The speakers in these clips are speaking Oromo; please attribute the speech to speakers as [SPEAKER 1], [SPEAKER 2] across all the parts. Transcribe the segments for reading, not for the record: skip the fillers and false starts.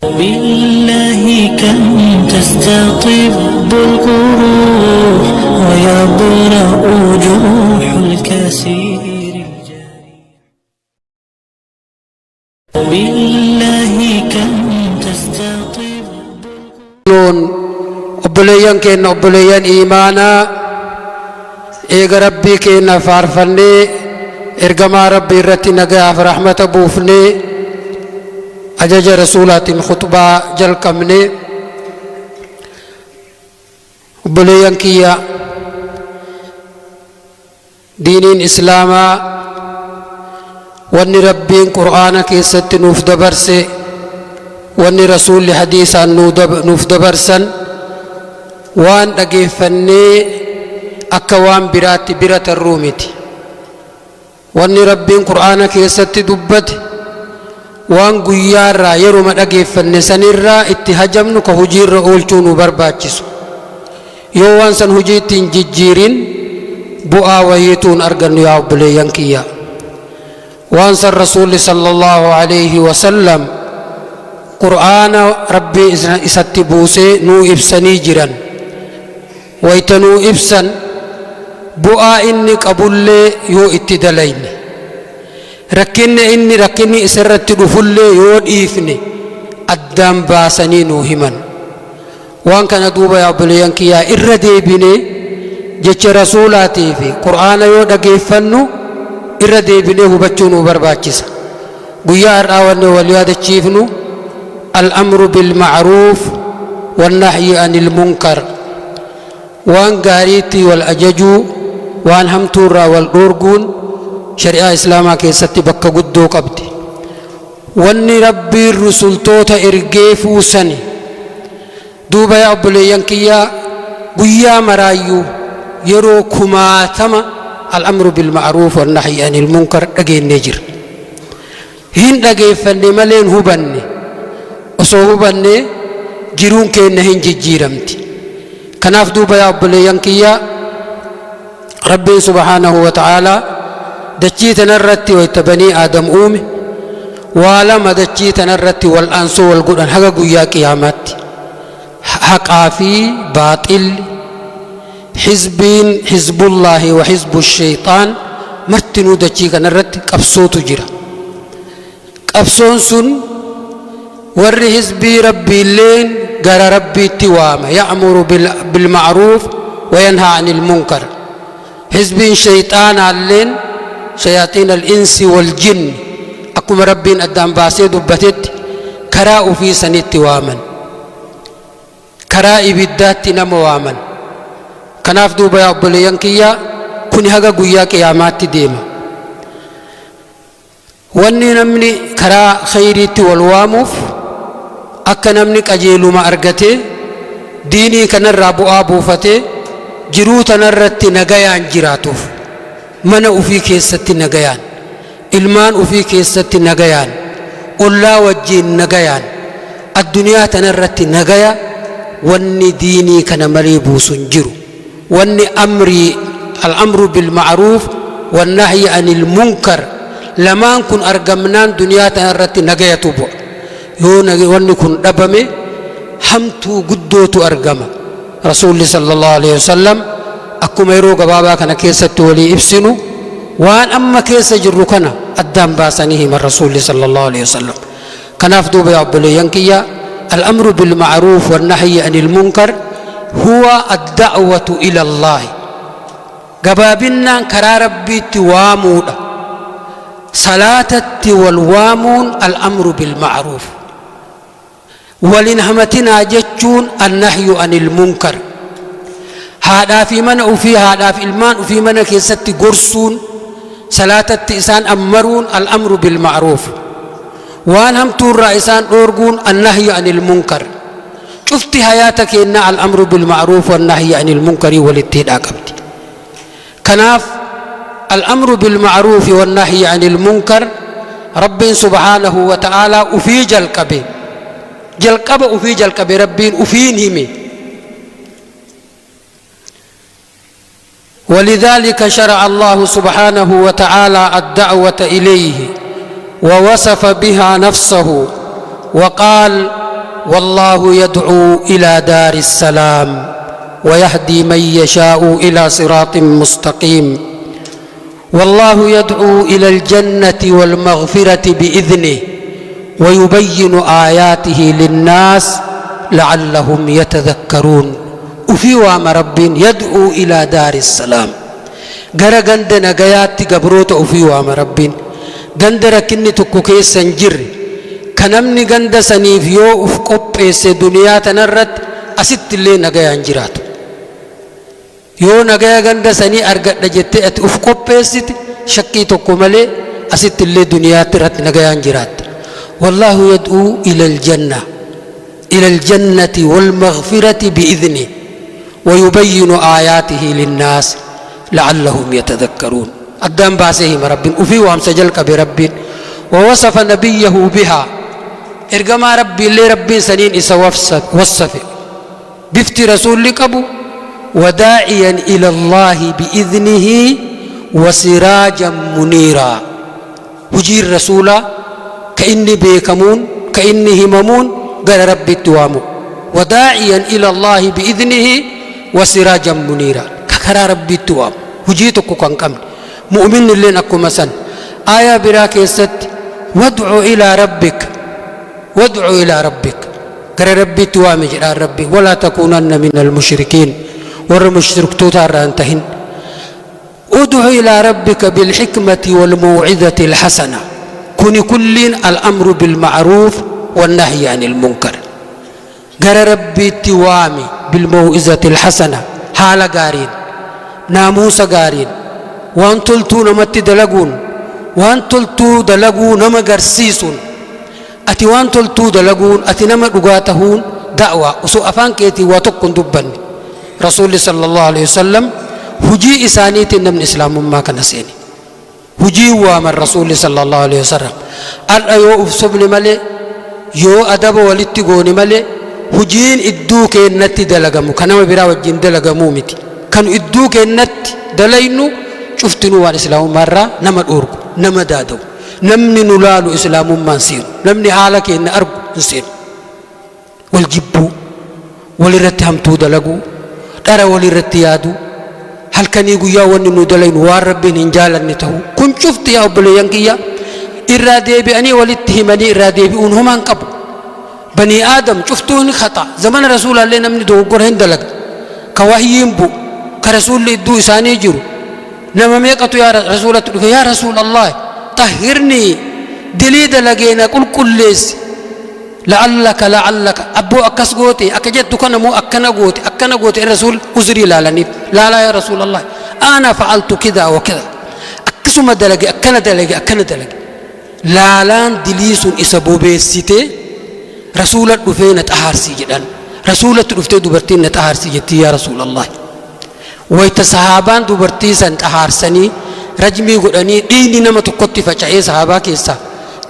[SPEAKER 1] بالله كم تستطب القروح ويبرأ جروح الكثير بالله كم تستطب
[SPEAKER 2] obboleeyyan keenya obboleeyyan iimaanaa eega rabbii keenya faarfannee ergamaa rabbii irratti nagaaf rahmata buufnee ajaja rasuulaatiin khutbaa jalqabne obboleeyyan kiyya diiniin islaamaa wanni rabbiin qur'aana keessatti nuuf dabarse wanni rasuulli hadiisaan nuuf dabarsan waan dhageeffannee akka waan biraatti bira tarruu miti. wanni rabbiin qur'aana keessatti dubbate waan guyyaarraa yeruma dhageeffanne sanirraa itti hajamnu ka hojiirra oolchuu nu barbaachisu. yoo waan san hojiitti hin jijjiirin bu'aa wayiituun argannu yaa obboleeyyan kiyya. waan san rasuulli sallallahu alayhi wasallam qur'aana rabbii isatti buusee nuu ibsanii jiran. wayta nuu ibsan bu'aa inni qabullee yoo itti dalayne rakkinni isarratti dhufullee yoo dhiifne addaan baasanii nuu himan. waan kana duuba yaa obboleeyyan kiyyaa irra deebine jecha rasuulaatii fi qur'aana yoo dhageeffannu irra deebinee hubachuu nu barbaachisa. guyyaa har'aa wanni wal yaadachiifnu al-amru bil-ma'ruuf wan-nahyi anil munkar. waan gaariitti wal ajajuu waan hamtuurraa wal dhoorguun shari'aa islaamaa keessatti bakka guddoo qabdi. wanni rabbiin rusultoota ergee fuusani duuba yaa obboleeyyan kiyyaa guyyaa maraayyuu yeroo kumaatama al-amru bil-ma'ruuf wan-nahyi anil munkar dhageennee jira. hin dhageeffanne malee hin hubanne. osoo hubanne jiruun keenya hin jijjiiramti. kanaaf duuba yaa obboleeyyan kiyyaa rabbiin subhaanahu wa ta'aalaa dachii tanarratti wayta banii aadam uume waa lama dachii tanarratti wal aansoo wal godhan haga guyyaa qiyaamaatti. haqaa fi baaxilli hizbiin hizbullaahi wa hizbu shayxaan martinuu dachii kanarratti qabsootu jira. qabsoon sun warri hizbii rabbiilleen gara rabbiitti waama ya'muru bil-ma'ruuf wa yanhaa anil munkar. hizbiin shayxaanaalleen shayaxiin al-insi wal jinni akkuma rabbiin addaan baasee dubbatetti karaa ufii sanitti waaman, karaa ibiddaatti nama waaman. kanaaf duuba yaa obboleeyyan kiyyaa kuni haga guyyaa qiyaamaatti deema. wanni namni karaa khayriitti wal waamuuf akka namni qajeeluma argatee diinii kanarraa bu'aa buufatee jiruu tanarratti nagayaan jiraatuuf mana ufii keessatti nagayaan, ilmaan ufii keessatti nagayaan, ollaa wajjiin nagayaan, addunyaa tanarratti nagaya wanni diinii kana malee buusun jiru. wanni al-amru bil-ma'ruuf wan-nahyi anil munkar lamaan kun argamnaan duniyaa tanarratti nagayatu bu'a. yoo wanni kun dhabame hamtuu guddootu argama. rasuulli sallallahu alaihi wasallam akkuma yeroo gabaabaa kana keessatti walii ibsinu waan amma keessa jirru kana addaan baasanii himan rasuulli sallallahu alaihi wasallam. kanaaf duuba yaa obboleeyyan kiyya al-amru bil-ma'ruuf wan-nahyi anil munkar huwa ad-da'watu ila Allah. gabaabinnaan karaa rabbiitti waamuudha. salaatatti wal waamuun al-amru bil-ma'ruuf. walin hamatinaa jechuun an-nahyu anil munkar. haadhaa fi mana ufii haadhaa fi ilmaan ufii mana keessatti gorsuun salaatatti isaan ammaruun al-amru bil-ma'ruuf. waan hamtuurraa isaan dhoorguun an-nahyu anil munkar. cufti hayaata keenna al-amru bil-ma'ruuf wan-nahyi anil munkarii walitti hidhaa qabdi. kanaaf al-amru bil-ma'ruuf wan-nahyi anil munkar rabbiin subhaanahu wa ta'aalaa ufii jalqaba ufii jalqabe rabbiin ufiin hime. ولذلك شرع الله سبحانه وتعالى الدعوة إليه ووصف بها نفسه وقال والله يدعو إلى دار السلام ويهدي من يشاء إلى صراط مستقيم والله يدعو إلى الجنة والمغفرة بإذنه ويبين آياته للناس لعلهم يتذكرون وفي وام رب يدعو إلى دار السلام غرا غند نغيات غبروت وفي وام رب غند ركني تكو كيسن جر كنمني غند سنيف يو اف قوبس دنيا تنرت اسيت لي نغيان جرات يو نغيا غند سني ارغد جت اف قوبسيت شكي تكو ملي اسيت لي دنيا ترت نغيان جرات والله يدعو إلى الجنة والمغفرة بإذنه ويبين آياته للناس لعلهم يتذكرون أدام باسهم رب وفي وهم سجلك برب ووصف نبيه بها إرقما ربي اللي ربي سنين إسا وصف بفت رسول لكبو وداعيا إلى الله بإذنه وسراجا منيرا وجير رسولا كإني بيكمون كإني هممون قال ربي التوامو وداعيا إلى الله بإذنه وسراجا منيرا كخرا ربي التوام وجيتك كان كم مؤمن لين أكو مثلا آية براك يست وادعو إلى ربك قال ربي التوام جل ربي ولا تكونن من المشركين والمشرك تتار أنتهن ادعو إلى ربك بالحكمة والموعظة الحسنة كن كل الأمر بالمعروف والنهي عن المنكر قال ربي توامي بالموعظة الحسنة حال قارين ناموس قارين وان تلتو نمت دلقون وان تلتو دلقون نما قرسيسون أتي وان تلتو دلقون أتي نما رقاتهون دعوة وسوء أفان كيتي واتقن دبن رسول صلى الله عليه وسلم هجي إسانيت من إسلام ما كان سيني هجي وامر رسول صلى الله عليه وسلم الأيو أفسبني ملي يو أدب ولتقوني ملي هجين إدوك النتي دلقمو كانوا برا وجين دلقمو متي كانوا إدوك النتي دلينو شفتنو وان إسلام مرة نما الأورق نما دادو نمني نلالو إسلام ما نسير نمني حالك إن أرب نسير والجبو ولرتهم تو دلقو ترى ولرتيادو هل كان يقول يا وني ندلين واربين إنجالا نتهو كن شفت يا أبلي ينقيا إرادي بأني ولتهمني إرادي بأنهم أنقبوا بني آدم شفتوني خطأ زمان رسول الله نمني دوغور هندلق كواهيين بو كرسول الله دو إساني جرو نما ميقتو يا رسول الله يا رسول الله طهرني دليد لقينا كل ليس لعلك أبو أكس قوتي أكجت دكان مو أكنا قوتي الرسول أزري لا يا رسول الله أنا فعلت كذا وكذا أكسو ما دلقي أكنا دلقي لالان دليس إسابو بيسيتي رسولة دفينة أهارسي جدان رسولة دفته دبرتين أهارسي جدي يا رسول الله ويتصحابان دبرتيسان أهارسني رجمي قداني ديني نما تقطي فجعي صحابا كيسا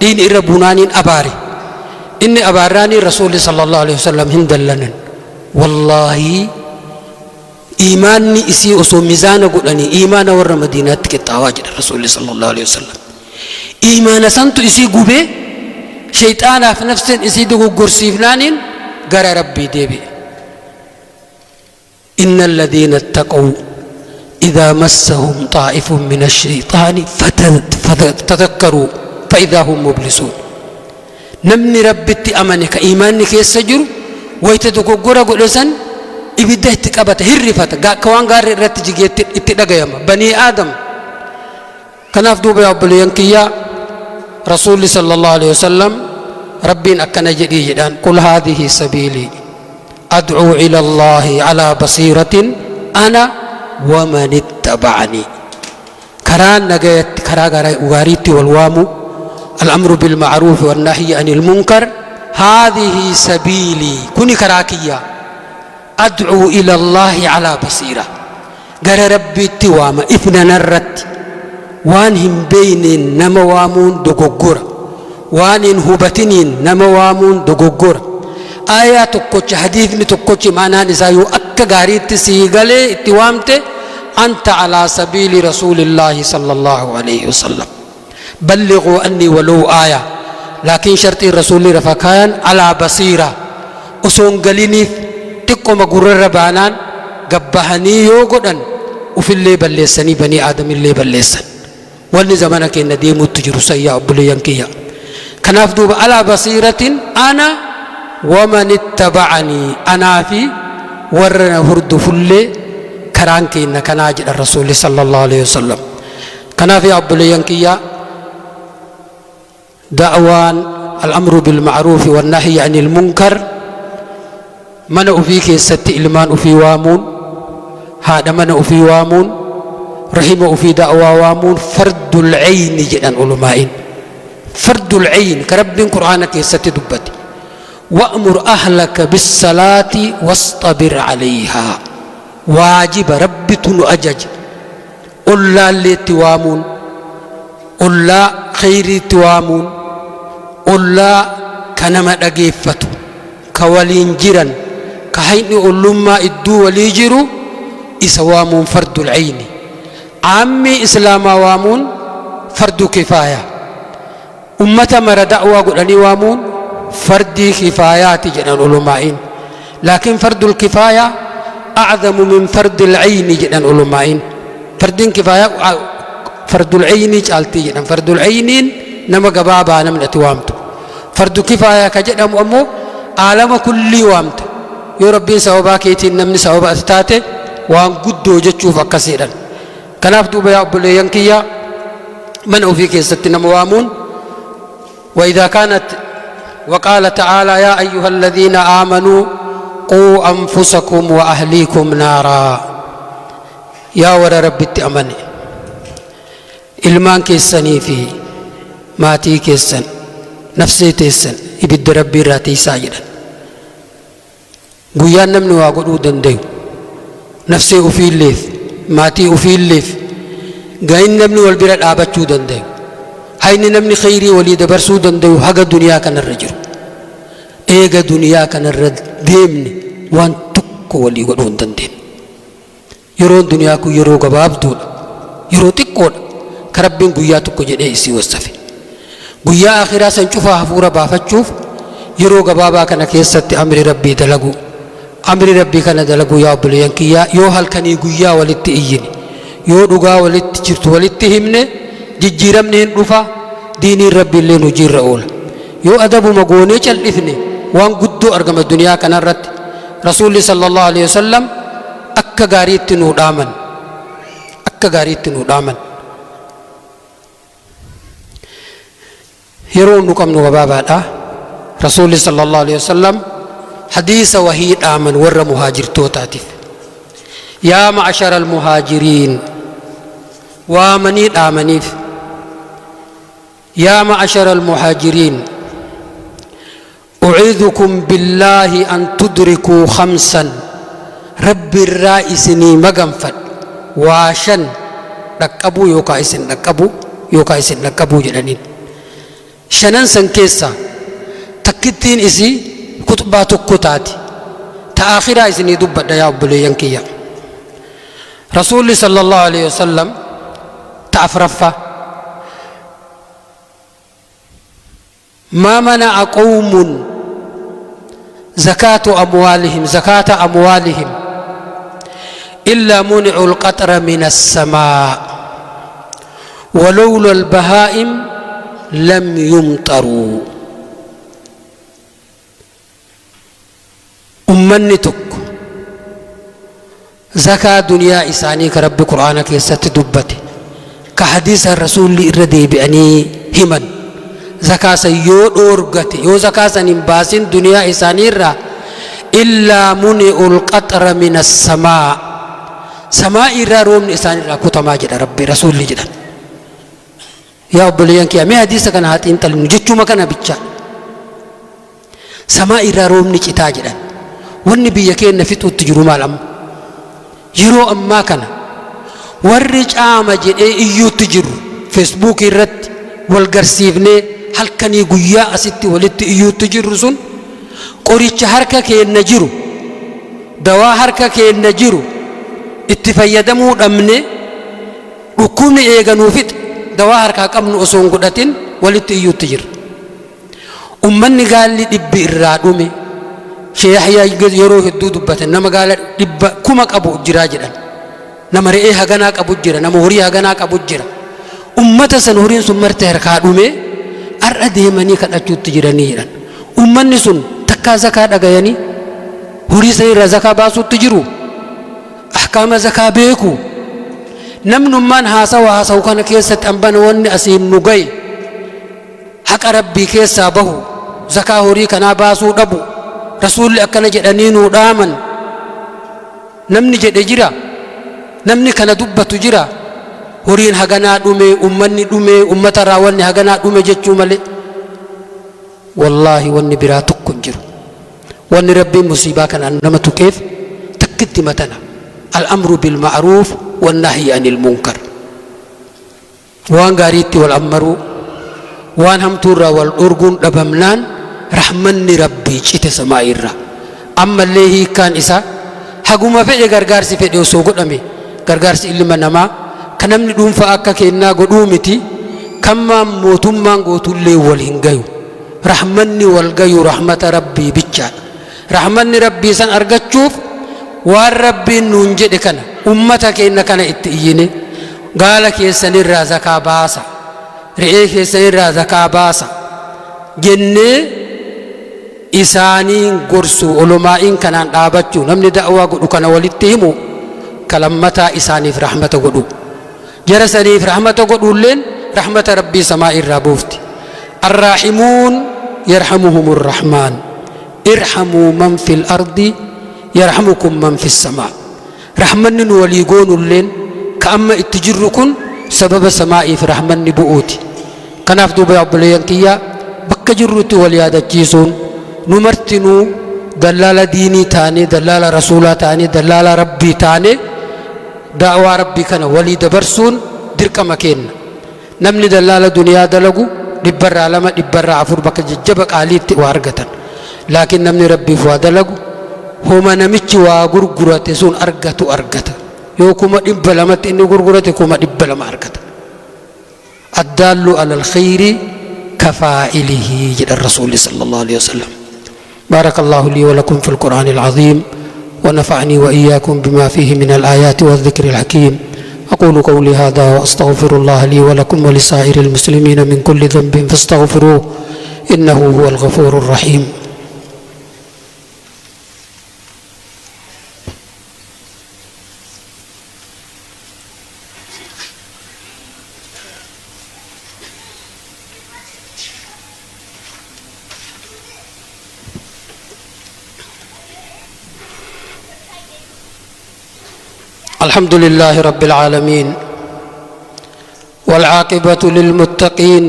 [SPEAKER 2] ديني إربونانين أباري إني أباراني رسول صلى الله عليه وسلم هندلنا والله إيماني إسي أسو ميزان قداني إيمان ور مدينة كتاواجد رسول صلى الله عليه وسلم إيمان سنتو إسي قبي شيطان في نفس إسي دقو قرسيفنان قرى ربي ديبي إن الذين اتقوا إذا مسهم طائف من الشيطان فتذكروا فإذا هم مبلسون نمني ربتي أمانك إيمانك يسجر ويتدقو قرى قلسان إبدا اتقابت هرفت كوان غار رتجي اتدقيما بني آدم كناف دوبا يقبل ينكيا رسول صلى الله عليه وسلم ربين أكنا جدي جدان قل هذه سبيلي أدعو إلى الله على بصيرة أنا ومن اتبعني كران نجيت كراغا وغاريتي والوامو الأمر بالمعروف والنهي عن المنكر هذه سبيلي كوني كراكية أدعو إلى الله على بصيرة قال ربي التوامة إفنا نرت وانهم بين نموامون دقوقور وانهم هبتنين نموامون دقوقور آيات تقوش حديث تقوش معنا نسايو أكا غاريت سيغالي اتوامت أنت على سبيل رسول الله صلى الله عليه وسلم بلغوا أني ولو آية لكن شرط الرسول رفكان على بصيرة osoon galiniif xiqqoma gurrarra baanaan gabbahanii yoo godhan ufillee balleessanii banii aadamillee balleessan wanni zamana keenya deemuutti jiru sayyaa obboleeyyan kiyya kanaaf duuba alaa basiiratin ana waman ittaba'anii anaa fi warra na hordofullee karaan keenya kanaa jedha rasuulli sallallahu alaihi wasallam kanaaf yaa obboleeyyan kiyya da'waan الأمر بالمعروف والنهي عن المنكر من أفيك ست إلمان أفي وامون هذا من أفي وامون رحمه أفي دعوة وامون فرد العين جدا علماء فرد العين كرب قرآنك ست دبت وأمر أهلك بالصلاة واصطبر عليها واجب رب تنؤجج قل لا اللي توامون قل لا خيري توامون أولا كنما دقيفتو كوالين جيران كهيني أولما إدو وليجرو إسوامون فرد العين عامي إسلام وامون فرد كفاية أمة مر دعوة قلني وامون فرد كفايات جنان علماء لكن فرد الكفاية أعظم من فرد العين جنان علماء فرد كفاية فرد العين جالتي جنان فرد العين نما قبابا نمن أتوامتو فرد كفاية كجدهم أمو عالم كل وامت يا ربي سوابا كيتين نمني سوابا أتاتي وان قدو جتشوف كثيرا كناف دوبا يا أبو لينكيا من أوفيك ستنا موامون وإذا كانت وقال تعالى يا أيها الذين آمنوا قوا أنفسكم وأهليكم نارا يا ور ربي تأمني إلمان كيسني فيه ماتي كيسن نفسي تيسن إبد ربي راتي ساجدا قيان نمني واقعدو دنديو نفسي أفي الليف ماتي أفي الليف قاين نمني والبرد آبتشو دنديو هاين نمني خيري ولي دبرسو دنديو حقا دنيا كان الرجل إيقا دنيا كان الرد ديمني وان تكو ولي قدون دندين يرون دنيا كو يرو قباب دول يرو تكون كربين قياتكو جدي إسي والسفي guyyaa akhiraa san cufaa hafuura baafachuuf yeroo gabaabaa kana keessatti amri rabbii dalagu amri rabbii kana dalagu yaa obboleeyyan kiyyaa yoo halkanii guyyaa walitti iyyine yoo dhugaa walitti jirtu walitti himne jijjiiramni hin dhufa diiniin rabbiillee nu jirra oola yoo adabuma goonee cal'ifne waan guddoo argama duniyaa kanarratti rasuulli sallallahu alaihi wasallam akka gaariitti nu dhaaman يرون نقم نغبابا رسول صلى الله عليه وسلم حديث وهي آمن ور مهاجر توتاتف يا معشر المهاجرين وامنين آمنيف يا معشر المهاجرين أعيذكم بالله أن تدركوا خمسا رب الرائسني مغنفد واشن ركبوا يوكايسن ركبوا جلنين شنن سنكيسا تكتين إسي كتبات كتاتي تآخرا إسني دبت يا أبولي ينكيا رسول صلى الله عليه وسلم تعفرفا ما منع قوم زكاة أموالهم إلا منعوا القطر من السماء ولولا البهائم لم يمطروا أمني تك زكاة دنيا إساني كرب قرآنك يستدبتي كحديث الرسول الردي بأني همن زكاة سيود أورغتي يو زكاة نمباسين دنيا إساني را إلا منع القطر من السماء سماء را روم إساني را كتما جدا ربي رسول جدا يا أبوليان كيا مي حديث كان هاتين تلين جتشو ما كان بيتشا سماء روم نجتا جدا والنبي يكين نفتو تجرو مالام يرو أما كان ورج جد إيو تجرو فيسبوك الرد والقرسيفني هل كان يقويا أستي ولت إيو تجرو سن قريتش هركا كي نجرو دوا هركا كي نجرو اتفايدمو أمني وكوني إيغانو فت دواهر كاكمن أسون قدتين ولت يوتجر أمني قال لي دب الرادومي sheeyahyaa yeroo hedduu dubbatan nama gaala dhibba kuma qabu jira jedhan nama re'ee haganaa qabu jira nama horii haganaa qabu jira ummata san horiin sun marte harkaa dhume ar'a deemanii kadhachuutti jiranii jedhan ummanni sun takkaa zakaa dhagayanii horii san irraa zakaa baasuutti jiru ahkaama zakaa beeku namnummaan haasawu kana keessatti ambana wanni asiin nu gaye haqa rabbii keessaa bahu zakaa horii kanaa baasuu dhabu rasuulli akkana jedhanii nuu dhaaman namni jedhe jira namni kana dubbatu jira horiin haganaa dhume ummanni dhume ummata irraa wanni haganaa dhume jechuu malee wallaahi wanni biraa tokko hin jiru wanni rabbiin musiibaa kanaan nama tuqeef takkitti matana al'amru bilma'ruuf wannahyi anil munkar waan gaariitti wal ammaruu waan hamtuurraa wal dhorguun dhabamnaan rahmanni rabbii cite samaa'irra ammallee hiikkaan isaa haguma fedhe gargaarsi fedhe osoo godhame gargaarsi ilma namaa kan namni dhuunfaa akka kennaa godhuu miti kammaan mootummaan gootullee wal hin gayu rahmanni wal gayu rahmata rabbii bichaadha rahmanni rabbii san argachuuf waan rabbiin nuun jedhe kana ummata keenya kana itti iyyine gaala keessanirraa zakaa baasa re'ee keessanirraa zakaa baasa jennee isaaniin gorsu ulumaa'iin kanaan dhaabachuu namni da'waa godhu kana walitti himu kalammataa isaaniif rahmata godhu jara saniif rahmata godhulleen rahmata rabbii samaa irraa buufti arraahimuun yarhamuhumur rahmaan irhamuu man fil ardi yarhamukum man fis samaa rahmanni nu walii goonulleen ka amma itti jirru kun sababa samaa'iif rahmanni bu'uuti kanaaf duuba obboleeyyan kiyyaa bakka jirrutti wal yaadachiisuun nu martinuu dallaala diinii taane dallaala rasuulaa taane dallaala rabbii taane da'waa rabbii kana walii dabarsuun dirqama kenna namni dallaala duniyaa dalagu dhibbarraa 2 dhibbarraa 4 bakka jajjaba qaaliitti waa argatan laakiin namni rabbiif waa dalagu homa namichi waa gurgurate sun argatu argata yoo kuma 200 inni gurgurate kuma 200 argata addaallu alal khayri kafaa'ilihi jedha rasuuli sallallahu alaihi wasallam بارك الله لي ولكم في القرآن العظيم ونفعني وإياكم بما فيه من الآيات والذكر الحكيم أقول قولي هذا وأستغفر الله لي ولكم ولسائر المسلمين من كل ذنب فاستغفروه إنه هو الغفور الرحيم الحمد لله رب العالمين والعاقبة للمتقين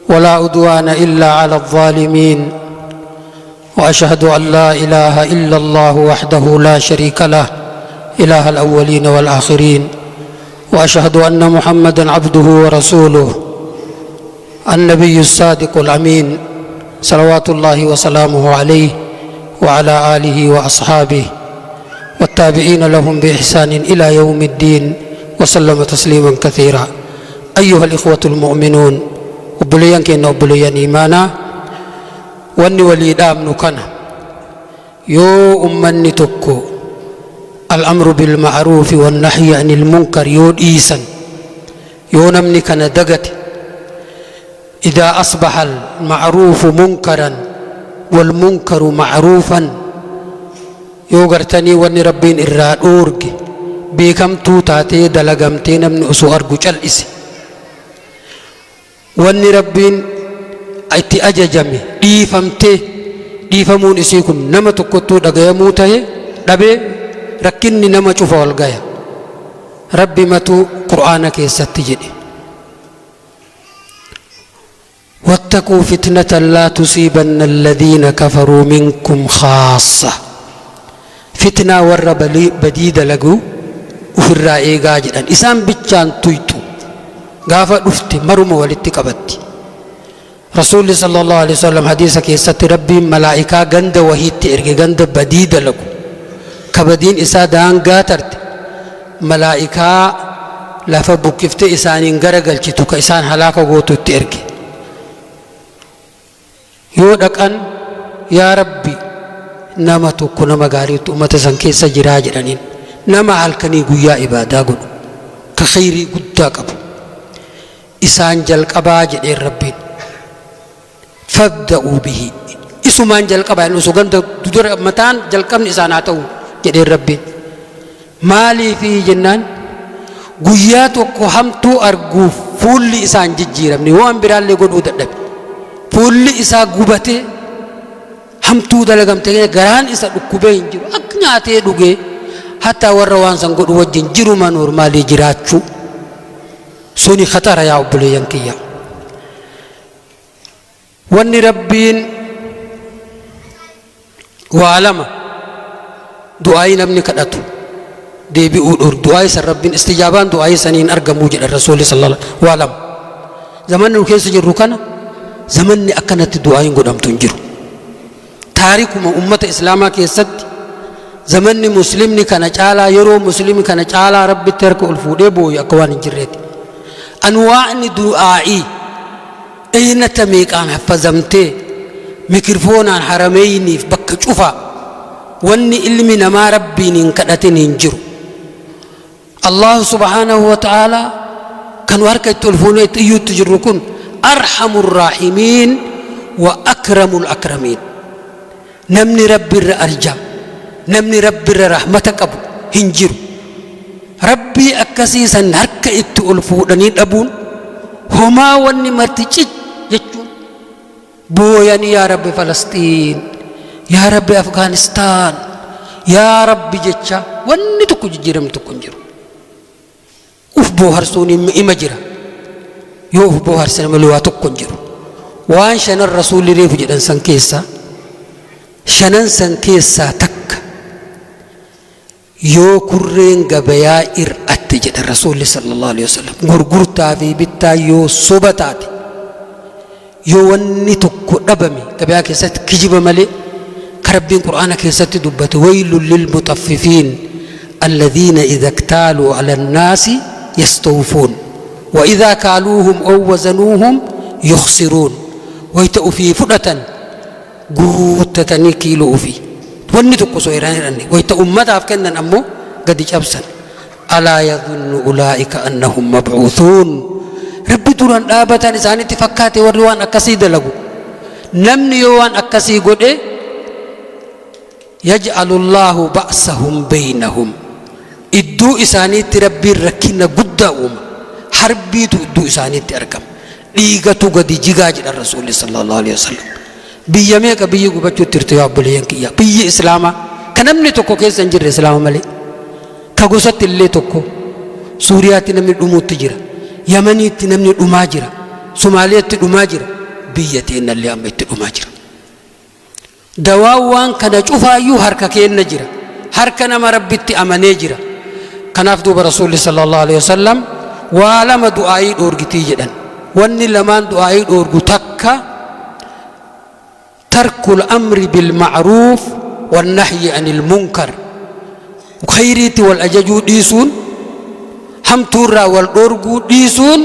[SPEAKER 2] ولا عدوان إلا على الظالمين وأشهد أن لا إله إلا الله وحده لا شريك له إله الأولين والآخرين وأشهد أن محمدا عبده ورسوله النبي الصادق الأمين صلوات الله وسلامه عليه وعلى آله وأصحابه والتابعين لهم بإحسان إلى يوم الدين وسلم تسليما كثيرا أيها الإخوة المؤمنون وبليان كنا وبليان إيمانا واني وليد آمنو كان يو أمني تكو الأمر بالمعروف والنهي عن المنكر يو إيسا يو نمني كان دقت إذا أصبح المعروف منكرا والمنكر معروفا yoo gartanii wanni rabbiin irraa dhoorge beekamtuu taatee dalagamtee namni osoo argu cal'ise wanni rabbiin itti ajajame dhiifamtee dhiifamuun isii kun nama tokkottuu dhagayamuu tahe dhabee rakkinni nama cufa wal gaya rabbi matuu qur'aana keessatti jedhe واتقوا فتنة لا تصيبن الذين كفروا منكم خاصة فتنة ور بديد لغو وفي الرأي جدا إسان بيتشان تويتو غافة دفت مرم والاتقبت رسول صلى الله عليه وسلم حديثك يستي ربي ملائكة غند وهيد تئرغي غند بديد لغو كبدين إسا دان غاترت ملائكة لفا بكفت إسانين غرغل چتو كإسان حلاكا غوتو تئرغي يودك أن يا ربي nama tokko nama gaariitu ummata san keessa jiraa jedhaniin nama halkanii guyyaa ibaadaa godhu ka khayrii guddaa qabu isaan jalqabaa jedheen rabbiin fabda'uu bihi isumaan jalqabaa inni osoo ganda dudura mataan jalqabni isaan haa ta'u jedheen rabbiin maaliifi jennaan guyyaa tokko hamtuu arguuf fuulli isaan jijjiiramne waan biraallee godhuu dadhabe fuulli isaa gubatee hamtuu dalagamtee garaan isa dhukkubee hin jiru akka nyaatee dhugee hatta warra waan san godhu wajjin jiruma normaalii jiraachuu suni khatara yaa obboleeyyan kiyya wanni rabbiin waa lama du'aa'ii namni kadhatu deebi'uu dhur du'aa'ii san rabbiin istijaabaan du'aa'ii saniin argamuu jedha rasuulli sallallahu alaihi wasallam waa lama zamanni nu keessa jirru kana zamanni akkanatti du'aa'iin godhamtu hin jiru taarikuma ummata islaamaa keessatti zamanni muslimni kana caalaa yeroo muslimni kana caalaa rabbitti harka ol fuudhee booyu akka waan hin jirreeti anwaa'ni du'aa'ii eeynata meeqaan haffazamtee mikirfoonaan harameyniif bakka cufaa wanni ilmi namaa rabbiin hin kadhatin hin jiru allahu subhaanahu wa ta'aalaa kanu harka itti ol fuudhee itti iyyuutti jirru kun arhamur raahimiin wa akramul akramiin namni rabbiirra arja namni rabbiirra rahmata qabu hin jiru rabbii akkasiisan harka itti ol fuudhanii dhabuun homaa wanni marti cic jechuun booyanii yaa rabbi falastiin yaa rabbi afgaanistaan yaa rabbi jecha wanni tokko jijjiiramni tokko hin jiru uf booharsuun ima jira yoo uf booharsan malee waa tokko hin jiru waan shanan rasuulli reefu jedhan san keessaa shanan san keessaa takka yoo kurreen gabayaa ir'atte jedha rasuulli sallallahu alaihi wasallam gurgurtaa fi bittaa yoo soba taate yoo wanni tokko dhabame gabayaa keessatti kijiba malee ka rabbiin qur'aana keessatti dubbate waylun lilmutaffifiin alladhiina idha iktaaluu ala annaasi yastawfuun wa idha kaaluuhum aw wazanuuhum yukhsiruun wayta ufii fudhatan guuttatanii kiiloo ufii wanni tokko soo iraan hidhanne wayta ummataaf kennan ammoo gadi cabsan alaa yadhunnu ulaa'ika annahum mab'uuthuun rabbi duraan dhaabatan isaanitti fakkaate warri waan akkasii dalagu namni yoo waan akkasii godhe yaj'alu llaahu ba'sahum baynahum idduu isaaniitti rabbiin rakkina guddaa uuma harbiitu idduu isaaniitti argama dhiigatu gadi jigaa jedha rasuulli sallallahu alaihi wasallam biyya meeqa biyyi gubachuutti jirtu yaa obboleeyyan kiyya biyyi islaamaa ka namni tokko keessa hin jirre islaama malee ka gosatti illee tokko suuriyaatti namni dhumuutti jira yamaniitti namni dhumaa jira somaaliyaatti dhumaa jira biyya teennallee amma itti dhumaa jira dawaan waan kana cufaayyuu harka keenna jira harka nama rabbitti amanee jira kanaaf duuba rasuulli sallallahu alaihi wasallam waa lama du'aa'ii dhoorgitii jedhan wanni lamaan du'aa'ii dhoorgu takka ترك الأمر بالمعروف والنهي عن المنكر خيريت والأججو ديسون هم تورا والدورغو ديسون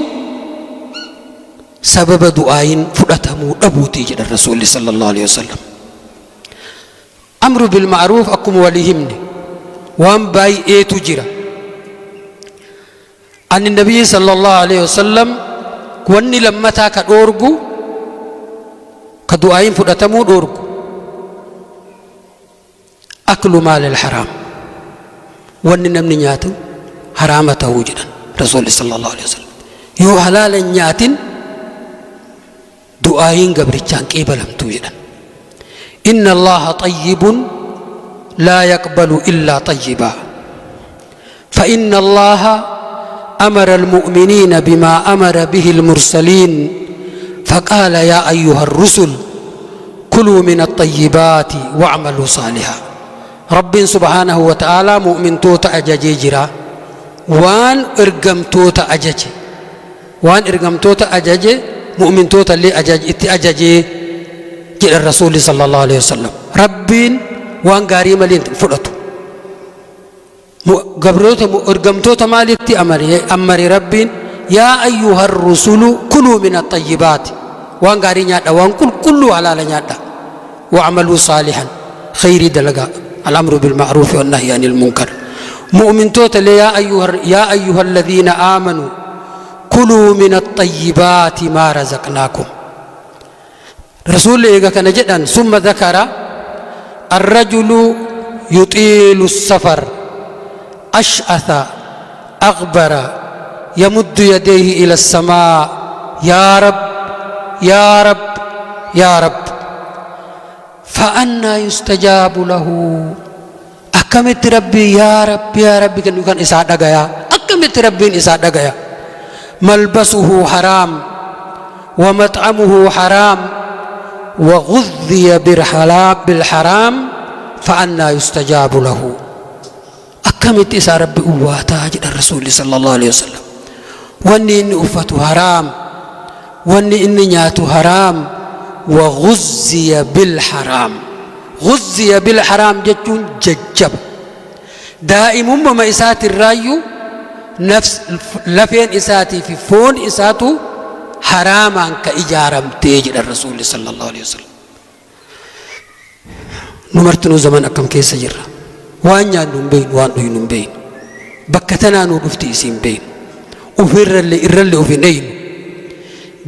[SPEAKER 2] سبب دعاين فرأتمو أبوتي جد الرسول صلى الله عليه وسلم أمر بالمعروف أكم وليهمني وان باي ايتو جرا عن النبي صلى الله عليه وسلم واني لما تاك دورغو كدعاء فرأتمو دورغو أكل مال الحرام وان نمني نياتو حرامته وجدا رسول صلى الله عليه وسلم يو حلال نياتين دعاء قبرتشان قبلهم توجدا إن الله طيب لا يقبل إلا طيبا فإن الله أمر المؤمنين بما أمر به المرسلين فقال يا أيها الرسل كلوا من الطيبات واعملوا صالحا رب سبحانه وتعالى مؤمن توتا أجاجي جرا وان ارقم توتا أجاجي وان ارقم توتا أجاجي مؤمن توتا اللي أجاجي جل الرسول صلى الله عليه وسلم ربين وان قاريم اللي فرطو قبروتا ارقم توتا مالتي أمري ربين يا أيها الرسل كلوا من الطيبات وان قاري نيادا وان كل حلال نيادا واعملوا صالحا خير دلقا الأمر بالمعروف والنهي عن المنكر مؤمن توتل يا أيها الذين آمنوا كلوا من الطيبات ما رزقناكم رسول الله كان جدا ثم ذكر الرجل يطيل السفر أشعث أغبر يمد يديه إلى السماء يا رب يا رب يا رب فأنا يستجاب له أكمت ربي يا رب يا رب كان إسعاد دقايا أكمت ربي إسعاد دقايا ملبسه حرام ومطعمه حرام وغذي بالحرام فأنا يستجاب له أكمت إسعاد ربي أواتا جد الرسول صلى الله عليه وسلم واني إني أفته حرام واني إني نياته حرام وغذي بالحرام غذي بالحرام جتون ججب دائما ما إسات الرايو نفس لفين إساتي في فون إساتو حراما كإجارم تيجي الرسول صلى الله عليه وسلم نمرتنو زمان أكم كيس جرا وان يانون بين وان ينون بين بكتنا نودفتي اسم بين وفر اللي وفي نين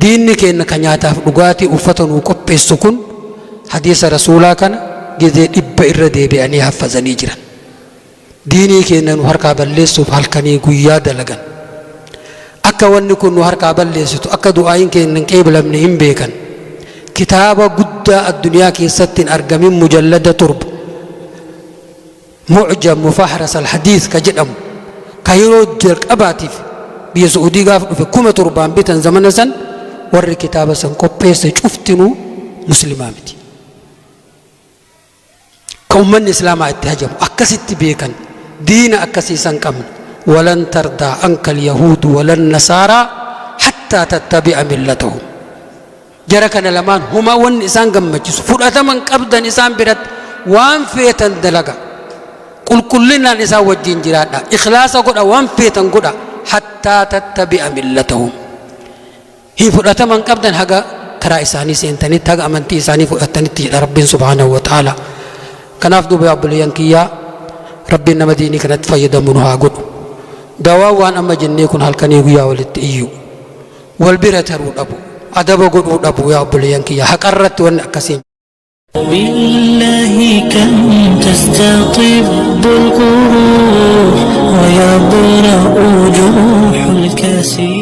[SPEAKER 2] ديني كأن كنياتا لغاتي وفتن وقب السكون حديث رسولا كان جزء إبا إردي بأني حفظني جرا ديني كأن نهاركا بلسو فالكني قيادة لغن أكا ونكون نهاركا بلسو أكا دعاين كأن نكيبل من إمبيكن كتابة قد الدنيا كي ستين أرقمين مجلدة ترب معجم مفحرس الحديث كجدم كيرو جرك أباتيف بيسعودي غاف في كومة تربان بيتن زمن سن ور كتابة سن كوبيس شفتنو مسلمامتي كومن إسلام اتهاجم أكسيت بيكن دين أكسي سنكم ولن ترضى عنك اليهود ولا النصارى حتى تتبع ملتهم جركنا لمان هما ون إسان قمجس فرأة من قبضا إسان برد وان فيتن دلقا قل كلنا نساء وجين جرادا إخلاصا قد وان فيتن قد حتى تتبع ملتهم هي فرأة من قبضا هقا كرا إساني سينتني تاق أمنتي إساني فرأتني تجد رب سبحانه وتعالى كناف دوبي أبليان كيا ربنا مديني كانت فايدة منها قد دواء وان أما جنة يكون هالكني قيا ولت إيو والبرة ترود أبو أدب قد أبو يا أبليان كيا حقرت وان أكسين
[SPEAKER 1] بالله كم تستطب القروح ويبرأ جروح الكسير